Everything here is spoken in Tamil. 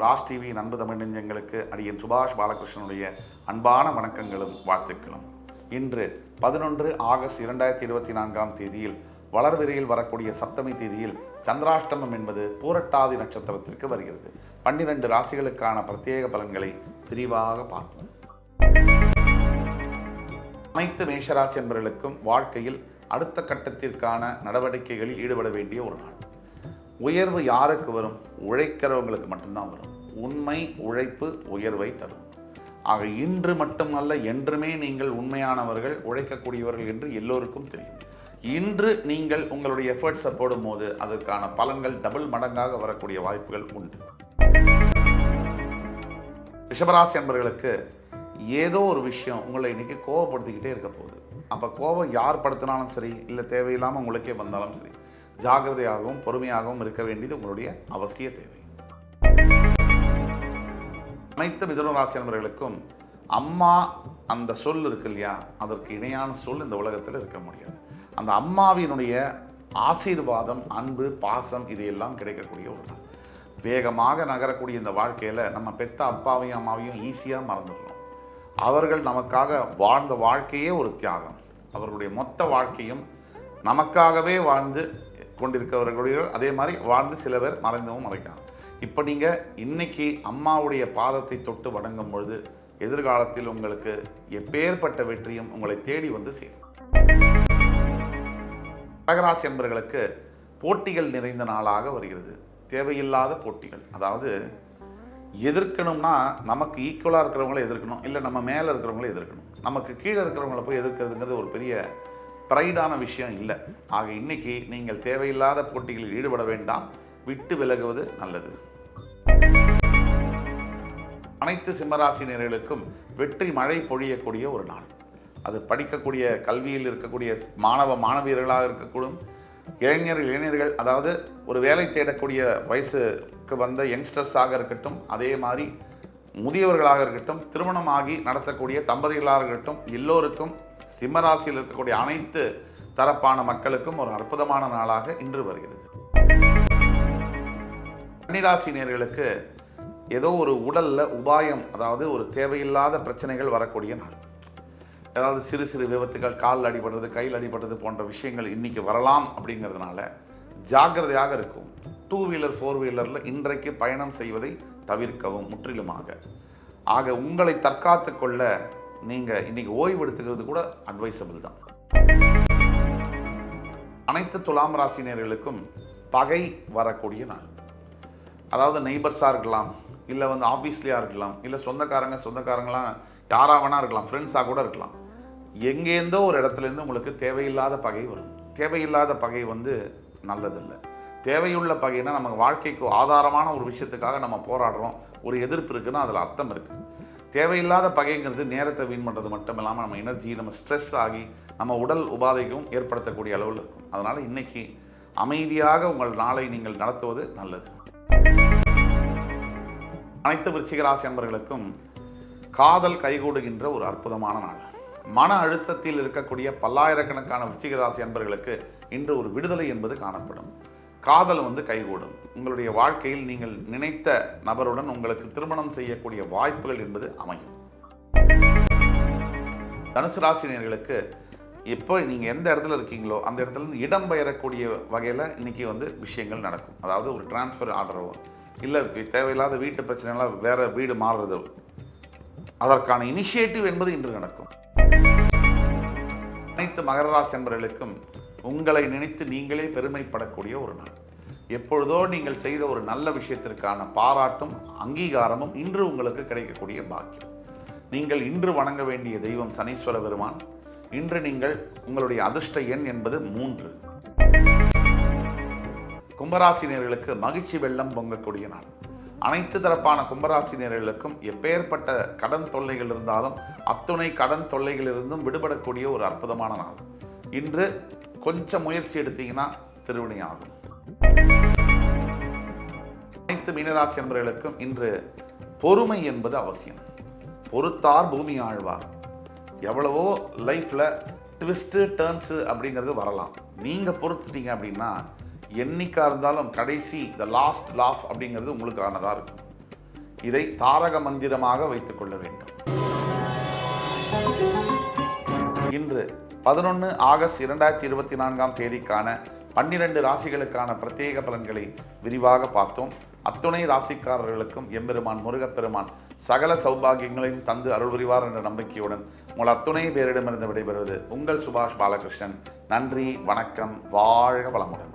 ராஜ் டிவி அன்பு தமிழ் நெஞ்சங்களுக்கு அடியன் சுபாஷ் பாலகிருஷ்ணனுடைய அன்பான வணக்கங்களும் வாழ்த்துக்களும். இன்று 11 ஆகஸ்ட் 2024 தேதியில் வளர்விரையில் வரக்கூடிய சப்தமி தேதியில் சந்திராஷ்டமம் என்பது பூரட்டாதி நட்சத்திரத்திற்கு வருகிறது. 12 ராசிகளுக்கான பிரத்யேக பலன்களை விரிவாக பார்ப்போம். அனைத்து மேஷராசி என்பவர்களுக்கும் வாழ்க்கையில் அடுத்த கட்டத்திற்கான நடவடிக்கைகளில் ஈடுபட வேண்டிய ஒரு நாள். உயர்வு யாருக்கு வரும்? உழைக்கிறவங்களுக்கு மட்டும்தான் வரும். உண்மை உழைப்பு உயர்வை தரும். ஆக இன்று மட்டுமல்ல, என்றுமே நீங்கள் உண்மையானவர்கள், உழைக்கக்கூடியவர்கள் என்று எல்லோருக்கும் தெரியும். இன்று நீங்கள் உங்களுடைய எஃபர்ட்ஸை போடும்போது அதற்கான பலன்கள் டபுள் மடங்காக வரக்கூடிய வாய்ப்புகள் உண்டு. ரிஷபராசி என்பவர்களுக்கு ஏதோ ஒரு விஷயம் உங்களை இன்னைக்கு கோபப்படுத்திக்கிட்டே இருக்க போகுது. அப்போ கோபம் யார் படுத்தினாலும் சரி, இல்லை தேவையில்லாமல் உங்களுக்கே வந்தாலும் சரி, ஜாகிரதையாகவும் பொறுமையாகவும் இருக்க வேண்டியது உங்களுடைய அவசிய தேவை. அனைத்து மிதுன ராசி நண்பர்களுக்கும் அம்மா அந்த சொல் இருக்கு இல்லையா, அதற்கு இணையான சொல் இந்த உலகத்தில் இருக்க முடியாது. அந்த அம்மாவினுடைய ஆசீர்வாதம், அன்பு, பாசம் இதையெல்லாம் கிடைக்கக்கூடிய ஒரு நாள். வேகமாக நகரக்கூடிய இந்த வாழ்க்கையில் நம்ம பெத்த அப்பாவையும் அம்மாவையும் ஈஸியாக மறந்துடுறோம். அவர்கள் நமக்காக வாழ்ந்த வாழ்க்கையே ஒரு தியாகம். அவர்களுடைய மொத்த வாழ்க்கையும் நமக்காகவே வாழ்ந்து கொண்டிருக்கிறவர்களுடைய அதே மாதிரி வாழ்ந்து சில பேர் மறைந்தவும் மறைக்காங்க. இப்போ நீங்கள் இன்னைக்கு அம்மாவுடைய பாதத்தை தொட்டு வணங்கும் பொழுது எதிர்காலத்தில் உங்களுக்கு எப்பேற்பட்ட வெற்றியும் உங்களை தேடி வந்து சேரும். கடகராசி என்பவர்களுக்கு போட்டிகள் நிறைந்த நாளாக வருகிறது. தேவையில்லாத போட்டிகள், அதாவது எதிர்க்கணும்னா நமக்கு ஈக்குவலாக இருக்கிறவங்கள எதிர்க்கணும், இல்லை நம்ம மேலே இருக்கிறவங்கள எதிர்க்கணும். நமக்கு கீழே இருக்கிறவங்கள போய் எதிர்க்கிறதுங்கிறது ஒரு பெரிய ப்ரைடான விஷயம் இல்லை. ஆக இன்னைக்கு நீங்கள் தேவையில்லாத போட்டிகளில் ஈடுபட வேண்டாம், விட்டு விலகுவது நல்லது. அனைத்து சிம்மராசினியர்களுக்கும் வெற்றி மழை பொழியக்கூடிய ஒரு நாள். அது படிக்கக்கூடிய கல்வியில் இருக்கக்கூடிய மாணவியர்களாக இருக்கக்கூடும், இளைஞர்கள், அதாவது ஒரு வேலை தேடக்கூடிய வயசுக்கு வந்த யங்ஸ்டர்ஸாக இருக்கட்டும், அதே மாதிரி முதியவர்களாக இருக்கட்டும், திருமணமாகி நடத்தக்கூடிய தம்பதிகளாக இருக்கட்டும், எல்லோருக்கும் சிம்மராசியில் இருக்கக்கூடிய அனைத்து தரப்பான மக்களுக்கும் ஒரு அற்புதமான நாளாக இன்று வருகிறது. கன்னிராசினியர்களுக்கு ஏதோ ஒரு உடல்ல உபாயம், அதாவது ஒரு தேவையில்லாத பிரச்சனைகள் வரக்கூடிய நாள். அதாவது சிறு சிறு விபத்துகள், கால் அடிபடுறது, கையில் அடிபடுறது போன்ற விஷயங்கள் இன்னைக்கு வரலாம். அப்படிங்கிறதுனால ஜாக்கிரதையாக இருக்கும். 2 வீலர் 4 வீலரில் இன்றைக்கு பயணம் செய்வதை தவிர்க்கவும் முற்றிலுமாக. ஆக உங்களை தற்காத்து கொள்ள நீங்கள் இன்னைக்கு ஓய்வு எடுத்துக்கிறது கூட அட்வைசபிள் தான். அனைத்து துலாம் ராசினியர்களுக்கும் பகை வரக்கூடிய நாள். அதாவது நெய்பர்ஸாக இருக்கலாம், இல்லை ஆஃபீஸ்லேயாக இருக்கலாம், இல்லை சொந்தக்காரங்களாம் யாராக வேணா இருக்கலாம், ஃப்ரெண்ட்ஸாக கூட இருக்கலாம். எங்கேருந்தோ ஒரு இடத்துலேருந்து உங்களுக்கு தேவையில்லாத பகை வரும். தேவையில்லாத பகை நல்லதில்லை. தேவையுள்ள பகைனா நம்ம வாழ்க்கைக்கு ஆதாரமான ஒரு விஷயத்துக்காக நம்ம போராடுறோம், ஒரு எதிர்ப்பு இருக்குன்னா அதில் அர்த்தம் இருக்குது. தேவையில்லாத பகைங்கிறது நேரத்தை வீண் பண்ணுறது மட்டும் இல்லாமல் நம்ம எனர்ஜி, நம்ம ஸ்ட்ரெஸ் ஆகி நம்ம உடல் உபாதைக்கும் ஏற்படுத்தக்கூடிய அளவில் இருக்கும். அதனால் இன்னைக்கு அமைதியாக உங்கள் நாளை நீங்கள் நடத்துவது நல்லது. அனைத்து விருச்சிக ராசி அன்பர்களுக்கும் காதல் கைகூடுகின்ற ஒரு அற்புதமான நாள். மன அழுத்தத்தில் இருக்கக்கூடிய பல்லாயிரக்கணக்கான விருச்சிக ராசி அன்பர்களுக்கு இன்று ஒரு விடுதலை என்பது காணப்படும். காதல் கைகூடும். உங்களுடைய வாழ்க்கையில் நீங்கள் நினைத்த நபருடன் உங்களுக்கு திருமணம் செய்யக்கூடிய வாய்ப்புகள் என்பது அமையும். தனுசு ராசினியர்களுக்கு இப்போ நீங்கள் எந்த இடத்துல இருக்கீங்களோ அந்த இடத்துல இருந்து இடம் பெயரக்கூடிய வகையில் இன்னைக்கு விஷயங்கள் நடக்கும். அதாவது ஒரு டிரான்ஸ்ஃபர் ஆர்டரோ, இல்லை தேவையில்லாத வீட்டு பிரச்சனைலாம் வேற வீடு மாறுறதோ, அதற்கான இனிஷியேட்டிவ் என்பது இன்று நடக்கும். அனைத்து மகர ராசி என்பவர்களுக்கும் உங்களை நினைத்து நீங்களே பெருமைப்படக்கூடிய ஒரு நாள். எப்பொழுதோ நீங்கள் செய்த ஒரு நல்ல விஷயத்திற்கான பாராட்டும் அங்கீகாரமும் இன்று உங்களுக்கு கிடைக்கக்கூடிய பாக்கியம். நீங்கள் இன்று வணங்க வேண்டிய தெய்வம் சனீஸ்வர பெருமான். இன்று நீங்கள் உங்களுடைய அதிர்ஷ்ட எண் என்பது 3. கும்பராசினியர்களுக்கு மகிழ்ச்சி வெள்ளம் பொங்கக்கூடிய நாள். அனைத்து தரப்பான கும்பராசினியர்களுக்கும் எப்பேற்பட்ட கடன் தொல்லைகள் இருந்தாலும் அத்துணை கடன் தொல்லைகளிலிருந்தும் விடுபடக்கூடிய ஒரு அற்புதமான நாள். இன்று கொஞ்சம் முயற்சி எடுத்தீங்கன்னா திருவினை ஆகும். அனைத்து மீனராசி என்பவர்களுக்கும் இன்று பொறுமை என்பது அவசியம். பொறுத்தார் பூமி ஆழ்வார். எவ்வளவோ லைஃப்ல ட்விஸ்ட்டு டர்ன்ஸு அப்படிங்கிறது வரலாம். நீங்கள் பொறுத்துட்டீங்க அப்படின்னா என்னைக்கா இருந்தாலும் கடைசி த லாஸ்ட் லாஃப் அப்படிங்கிறது உங்களுக்கானதாக இருக்கும். இதை தாரக மந்திரமாக வைத்துக் கொள்ள வேண்டும். இன்று 11 ஆகஸ்ட் 2024 தேதிக்கான 12 ராசிகளுக்கான பிரத்யேக பலன்களை விரிவாக பார்த்தோம். அத்துணை ராசிக்காரர்களுக்கும் எம்பெருமான் முருகப்பெருமான் சகல சௌபாகியங்களையும் தந்து அருள் புரிவார் என்ற நம்பிக்கையுடன் உங்கள் அத்துணை பேரிடமிருந்து விடைபெறுவது உங்கள் சுபாஷ் பாலகிருஷ்ணன். நன்றி, வணக்கம், வாழ்க வளமுடன்.